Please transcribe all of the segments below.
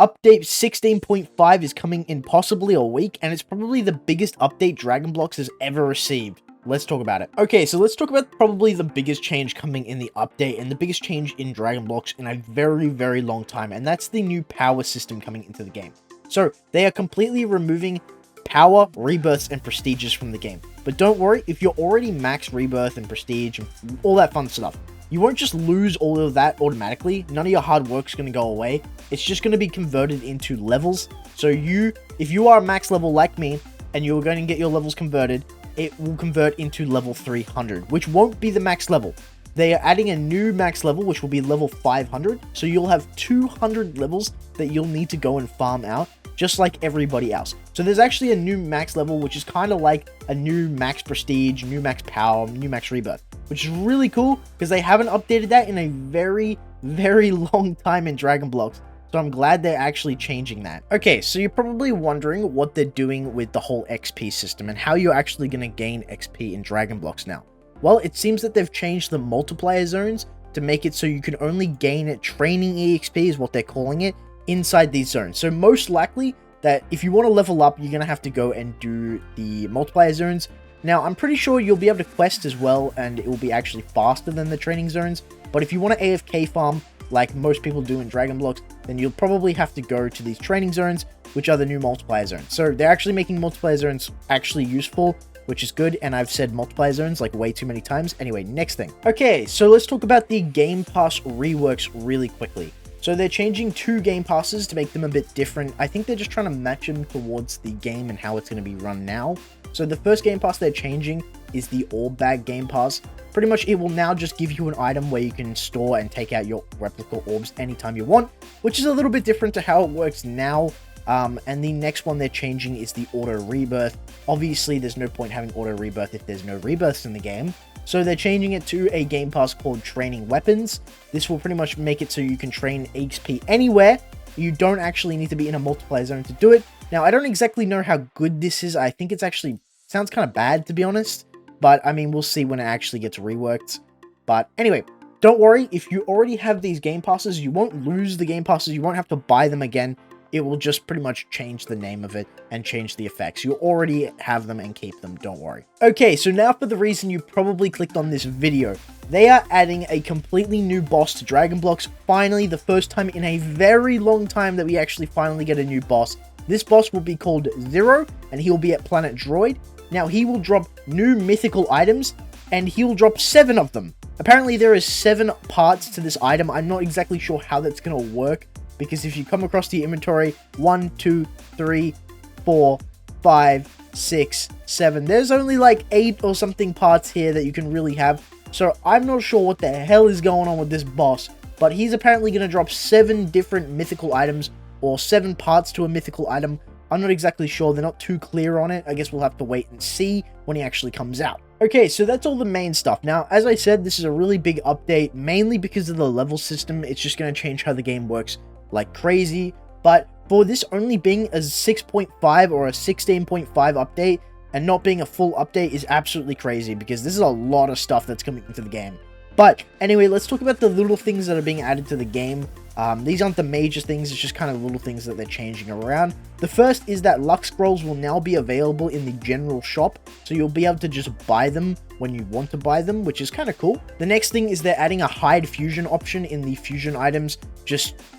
Update 16.5 is coming in possibly a week, and it's probably the biggest update Dragon Blox has ever received. Let's talk about it. Okay, so let's talk about probably the biggest change coming in the update and the biggest change in Dragon Blox in a very, very long time, and that's the new power system coming into the game. So they are completely removing power, rebirths, and prestiges from the game. But don't worry, if you're already max rebirth and prestige and all that fun stuff, you won't just lose all of that automatically. None of your hard work's going to go away. It's just going to be converted into levels. So if you are max level like me, and you're going to get your levels converted, it will convert into level 300, which won't be the max level. They are adding a new max level, which will be level 500. So you'll have 200 levels that you'll need to go and farm out, just like everybody else. So there's actually a new max level, which is kind of like a new max prestige, new max power, new max rebirth, which is really cool because they haven't updated that in a very, very long time in Dragon Blox. So I'm glad they're actually changing that. Okay, so you're probably wondering what they're doing with the whole XP system and how you're actually going to gain XP in Dragon Blox now. Well, it seems that they've changed the multiplier zones to make it so you can only gain it training EXP is what they're calling it inside these zones. So most likely that if you want to level up, you're going to have to go and do the multiplier zones. Now, I'm pretty sure you'll be able to quest as well, and it will be actually faster than the training zones. But if you want to AFK farm, like most people do in Dragon Blox, then you'll probably have to go to these training zones, which are the new multiplier zones. So they're actually making multiplier zones actually useful, which is good, and I've said multiplier zones like way too many times. Anyway, next thing. Okay, so let's talk about the Game Pass reworks really quickly. So they're changing 2 Game Passes to make them a bit different. I think they're just trying to match them towards the game and how it's going to be run now. So the first Game Pass they're changing is the Orb Bag Game Pass. Pretty much it will now just give you an item where you can store and take out your replica orbs anytime you want, which is a little bit different to how it works now. And the next one they're changing is the Auto Rebirth. Obviously, there's no point having Auto Rebirth if there's no rebirths in the game. So they're changing it to a Game Pass called Training Weapons. This will pretty much make it so you can train XP anywhere. You don't actually need to be in a multiplayer zone to do it. Now, I don't exactly know how good this is. I think it's actually sounds kind of bad, to be honest. But, I mean, we'll see when it actually gets reworked. But, anyway, don't worry. If you already have these Game Passes, you won't lose the Game Passes. You won't have to buy them again. It will just pretty much change the name of it and change the effects. You already have them and keep them, don't worry. Okay, so now for the reason you probably clicked on this video. They are adding a completely new boss to Dragon Blox. Finally, the first time in a very long time that we actually finally get a new boss. This boss will be called Zero, and he will be at Planet Droid. Now, he will drop new mythical items, and he will drop 7 of them. Apparently, there is 7 parts to this item. I'm not exactly sure how that's going to work, because if you come across the inventory, 1, 2, 3, 4, 5, 6, 7, there's only like 8 or something parts here that you can really have. So I'm not sure what the hell is going on with this boss, but he's apparently going to drop 7 different mythical items, or 7 parts to a mythical item. I'm not exactly sure. They're not too clear on it. I guess we'll have to wait and see when he actually comes out. Okay, so that's all the main stuff. Now, as I said, this is a really big update, mainly because of the level system. It's just going to change how the game works like crazy. But for this only being a 6.5 or a 16.5 update and not being a full update is absolutely crazy, because this is a lot of stuff that's coming into the game. But anyway, let's talk about the little things that are being added to the game. These aren't the major things, it's just kind of little things that they're changing around. The first is that luck scrolls will now be available in the general shop, so you'll be able to just buy them when you want to buy them, which is kind of cool. The next thing is they're adding a hide fusion option in the fusion items.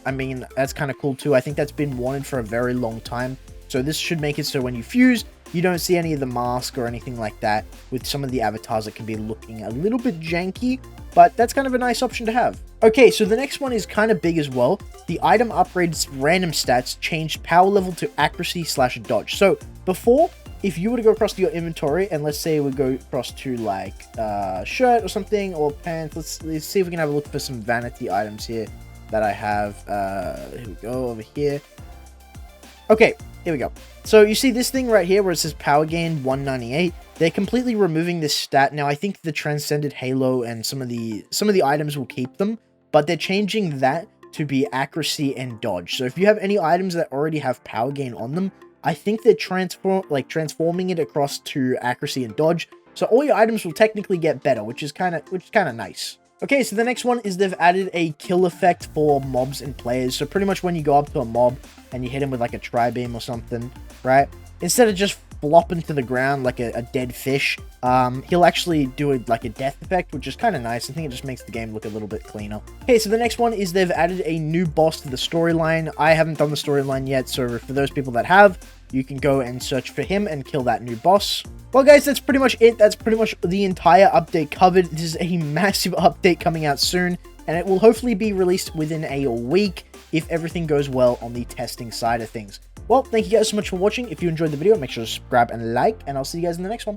I mean, that's kind of cool too. I think that's been wanted for a very long time. So this should make it so when you fuse, you don't see any of the mask or anything like that. With some of the avatars, it can be looking a little bit janky, but that's kind of a nice option to have. Okay, so the next one is kind of big as well. The item upgrades random stats changed power level to accuracy/dodge. So before, if you were to go across to your inventory, and let's say we go across to like shirt or something, or pants, let's see if we can have a look for some vanity items here that I have. Here we go, over here. Okay, here we go. So you see this thing right here where it says power gain 198. They're completely removing this stat. Now, I think the Transcended Halo and some of the items will keep them, but they're changing that to be accuracy and dodge. So if you have any items that already have power gain on them, I think they're transforming it across to accuracy and dodge. So all your items will technically get better, which is kind of nice. Okay, so the next one is they've added a kill effect for mobs and players. So pretty much when you go up to a mob and you hit him with like a tri-beam or something, right? Instead of just flopping to the ground like a dead fish, he'll actually do like a death effect, which is kind of nice. I think it just makes the game look a little bit cleaner. Okay, so the next one is they've added a new boss to the storyline. I haven't done the storyline yet, so for those people that have, you can go and search for him and kill that new boss. Well, guys, that's pretty much it. That's pretty much the entire update covered. This is a massive update coming out soon, and it will hopefully be released within a week if everything goes well on the testing side of things. Well, thank you guys so much for watching. If you enjoyed the video, make sure to subscribe and like, and I'll see you guys in the next one.